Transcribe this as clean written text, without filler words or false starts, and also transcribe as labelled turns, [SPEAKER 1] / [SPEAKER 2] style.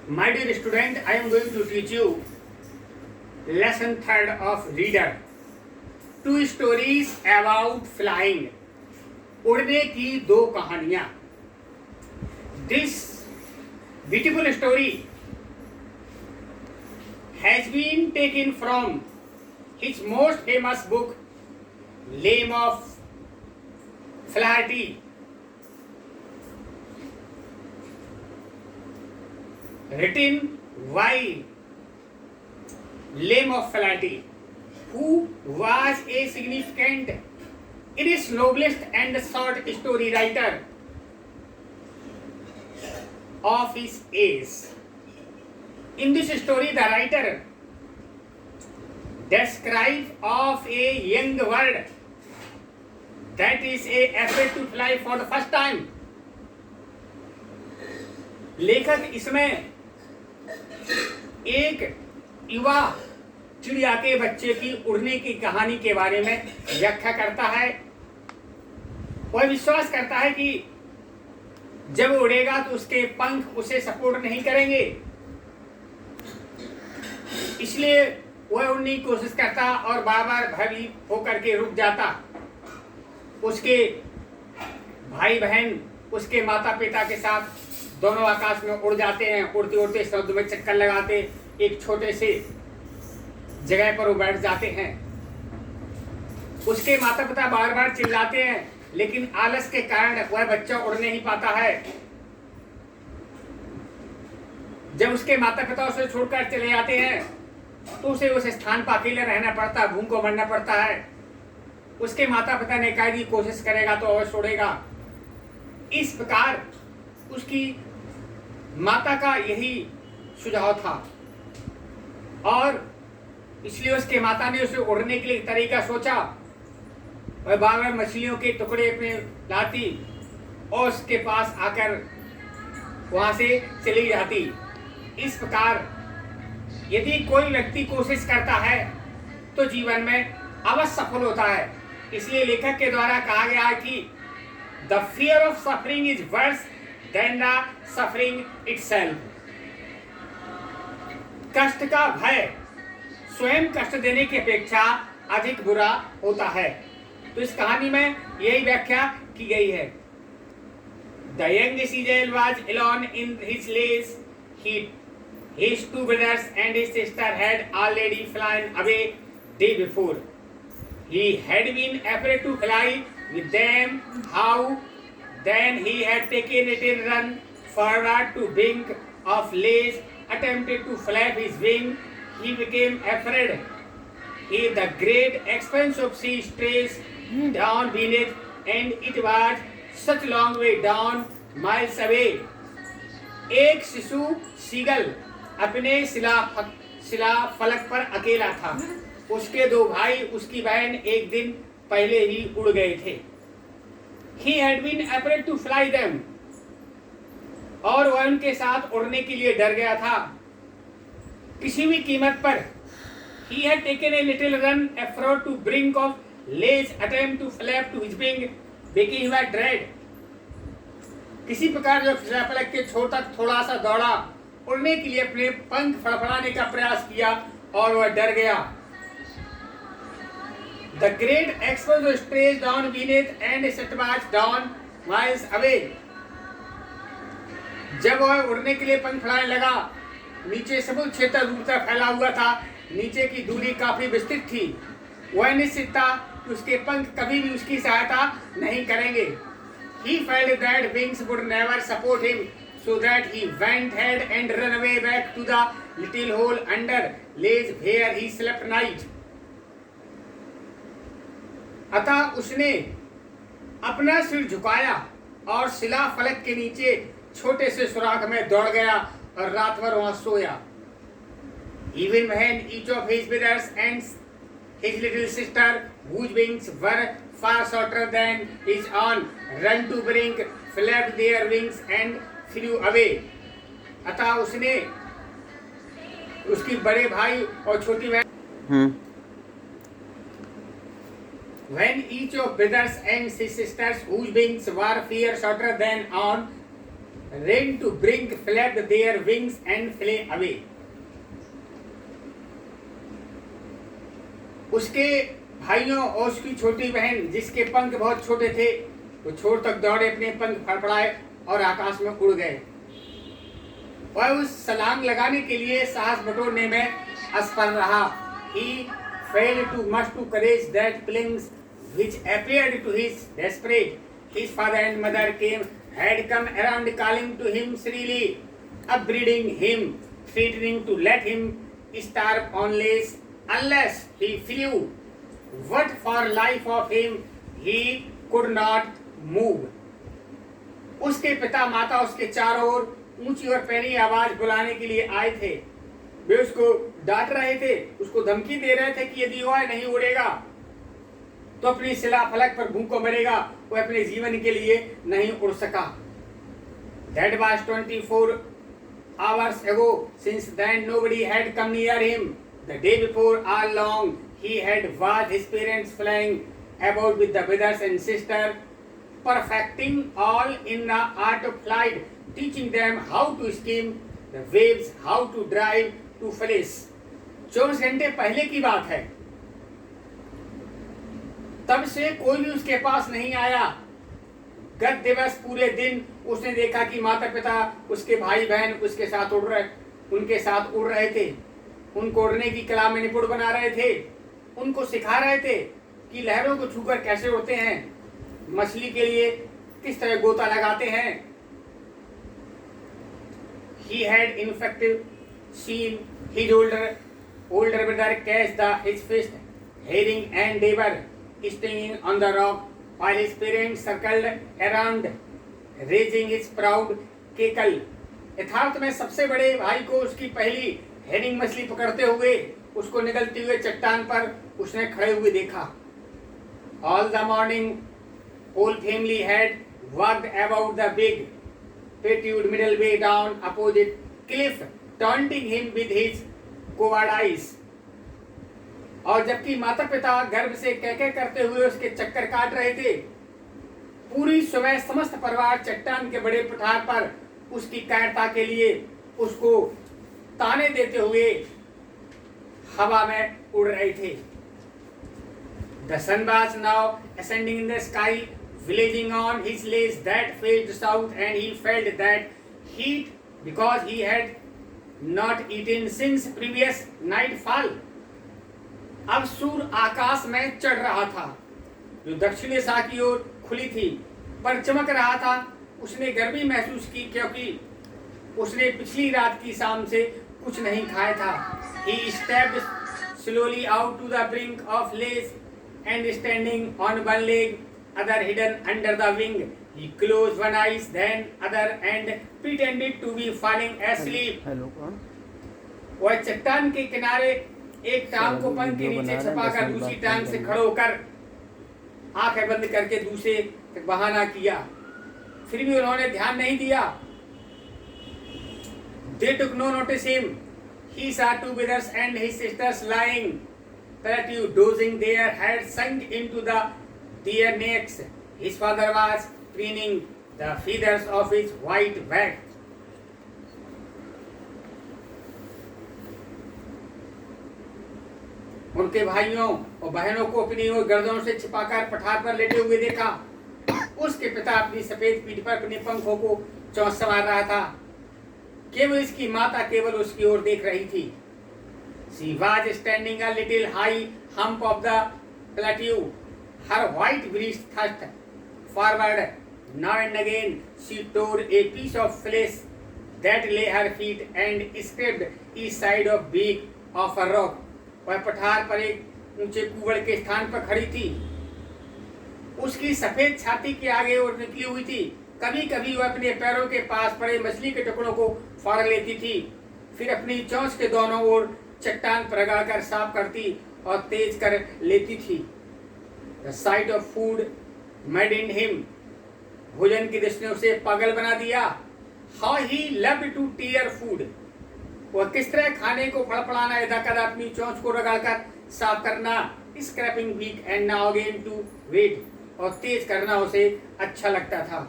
[SPEAKER 1] My dear student, I am going to teach you lesson third of reader. Two stories about flying. उड़ने की दो कहानियां. This beautiful story has been taken from his most famous book, Lame of Flaherty, written by Lame of Flaherty, who was a significant, it is novelist and short story writer of his age. In this story, the writer describes of a young bird that is afraid to fly for the first time. लेखक इसमें एक युवा चिड़िया के बच्चे की उड़ने की कहानी के बारे में व्याख्या करता है। वह विश्वास करता है कि जब उड़ेगा तो उसके पंख उसे सपोर्ट नहीं करेंगे, इसलिए वह उड़ने की कोशिश करता और बार बार भयभीत होकर के रुक जाता। उसके भाई बहन उसके माता पिता के साथ दोनों आकाश में उड़ जाते हैं। उड़ते उड़ते समुद्र में चक्कर लगाते एक छोटे से जगह पर वो बैठ जाते हैं। उसके माता पिता बार बार चिल्लाते हैं, लेकिन आलस के कारण वह बच्चा उड़ नहीं पाता है। जब उसके माता पिता उसे छोड़कर चले जाते हैं तो उसे उस स्थान पर अकेले रहना पड़ता, भूख को मरना पड़ता है। उसके माता पिता ने कहा कि कोशिश करेगा तो अवश्य उड़ेगा। इस प्रकार उसकी माता का यही सुझाव था और इसलिए उसके माता ने उसे उड़ने के लिए एक तरीका सोचा। वह बार बार मछलियों के टुकड़े पे लाती और उसके पास आकर वहां से चली जाती। इस प्रकार यदि कोई व्यक्ति कोशिश करता है तो जीवन में अवश्य सफल होता है। इसलिए लेखक के द्वारा कहा गया है कि the fear of suffering is worse than the suffering itself. कष्ट का भय स्वयं कष्ट देने की अपेक्षा अधिक बुरा होता है। तो इस कहानी में यही व्याख्या की गई है। The young सीजल was alone in his less. His two brothers and his sister had already flown away day before. He had been afraid to fly with them. How? Then he had taken a run forward to brink of lace, attempted to flap his wing. He became afraid. The great expanse of sea stretched down beneath, and it was such long way down, miles away. एक शिशु seagull अपने शिला फलक पर अकेला था। उसके दो भाई उसकी बहन एक दिन पहले ही उड़ गए थे। He had been afraid to fly them. और वह उनके साथ उड़ने के लिए डर गया था। किसी भी कीमत पर He had taken a little run afraid to brink of lace, attempt to flap to his wing, making him dread. किसी प्रकार जो फलक के छोर तक थोड़ा सा दौड़ा, उड़ने के लिए अपने पंख फड़फड़ाने का प्रयास किया और वह डर गया। The great expanse was stretched down beneath and it was down miles away. जब वह उड़ने के लिए पंख फड़ाने लगा, नीचे समुद्र क्षेत्र दूर तक फैला हुआ था। नीचे की दूरी काफी विस्तृत थी। वह निश्चित था कि उसके पंख कभी भी उसकी सहायता नहीं करेंगे। He felt that wings would never support him, so that he went ahead and ran away back to the little hole under lace where he slept night. अतः उसने अपना सिर झुकाया और शिला फलक के नीचे छोटे से सुराख में दौड़ गया और रात भर वहां सोया। Even when each of his brothers and his little sister, whose wings were far shorter than his own, ran to brink, flapped their wings and flew away. अतः उसने उसकी बड़े भाई और छोटी बहन When each of brothers and sisters whose wings were far shorter than on ran to bring flapped their wings and fly away. उसके भाइयों और उसकी छोटी बहन जिसके पंख बहुत छोटे थे वो छोर तक दौड़े, अपने पंख फड़फड़ाए और आकाश में उड़ गए। वह उस छलांग लगाने के लिए साहस बटोरने में असफल रहा। He failed too much to courage that feelings which appeared to his desperate. His father and mother had come around calling to him shrilly, upbraiding him, threatening to let him starve unless he flew. What for life of him he could not move. उसके पिता माता उसके चारों ओर ऊंची और पैनी आवाज बुलाने के लिए आए थे। वे उसको डांट रहे थे, उसको धमकी दे रहे थे कि यदि वह नहीं उड़ेगा तो अपनी शिला फलक पर भूखों मरेगा। वह अपने जीवन के लिए नहीं उड़ सका। That was 24 hours ago. Since then nobody had come near him. The day before, all along he had watched his parents flying about with the brothers and sisters, perfecting all in the art of flight, teaching them how to skim the waves, how to drive to flies. 24 घंटे पहले की बात है। तब से कोई भी उसके पास नहीं आया। गत दिवस पूरे दिन उसने देखा कि माता पिता उसके भाई बहन उसके साथ उनके साथ उड़ रहे थे, उनको उड़ने की कला में निपुण बना रहे थे, उनको सिखा रहे थे कि लहरों को छूकर कैसे उड़ते हैं, मछली के लिए किस तरह गोता लगाते हैं। He had in fact seen his older brother catch his fish, herring and devil stinging on the rock, while his parents circled around, raising his proud cackle. यथार्थ में सबसे बड़े भाई को उसकी पहली हेरिंग मछली पकड़ते हुए उसको निगलते हुए चट्टान पर उसने खड़े हुए देखा। All the morning, whole family had walked about the big, patioed middle way down opposite cliff, taunting him with his coward eyes. और जबकि माता पिता गर्भ से कह करते हुए उसके चक्कर काट रहे थे, पूरी सुबह समस्त परिवार चट्टान के बड़े पठार पर उसकी कायरता के लिए उसको ताने देते हुए हवा में उड़ रहे थे। The sun was now ascending in the sky, villaging on his legs that faced south, and he felt that heat because he had not eaten since previous nightfall. अब सूर्य आकाश में चढ़ रहा था, जो दक्षिणी दिशा की ओर खुली थी, पर चमक रहा था। उसने गर्मी महसूस की क्योंकि उसने पिछली रात की शाम से कुछ नहीं खाया था। He stepped slowly out to the brink of lace and standing on one leg, other hidden under the wing, he closed one eye, then other, and pretended to be falling asleep. वह चट्टान के किनारे एक टांग को पंख के नीचे छुपाकर दूसरी टांग से खड़े होकर आंखें बंद करके दूसरे तक बहाना किया। फिर भी उन्होंने ध्यान नहीं दिया। They took no notice him. He saw two brothers and his sisters lying, plateaued, dozing. Their heads sunk into their necks. His father was preening the feathers of his white back. उनके भाइयों और बहनों को अपनी ओर गर्दनों से छिपाकर पठार पर लेटे हुए देखा। उसके पिता अपनी सफेद पीठ पर अपने पंखों को चौंस संवार रहा था। केवल इसकी माता केवल उसकी ओर देख रही थी। She was standing a little high hump of the plateau. Her white breast thrust forward. Now and again she tore a piece of flesh that lay her feet and scraped each side of beak of a rock. वह पठार पर एक ऊंचे कुबड़ के स्थान पर खड़ी थी। उसकी सफेद छाती के आगे ओर निकली हुई थी। कभी कभी वह अपने पैरों के पास पड़े मछली के टुकड़ों को फाड़ लेती थी, फिर अपनी चोंच के दोनों ओर चट्टान पर रगड़कर साफ करती और तेज कर लेती थी। The sight of food maddened him. भोजन की दृष्टि ने उसे पागल बना दिया। How he loved to tear food. वह किस तरह खाने को फड़फड़ाना, इधर अपनी चोंच को रगड़कर साफ करना, scraping beak and now again to wet, और तेज करना उसे अच्छा लगता था।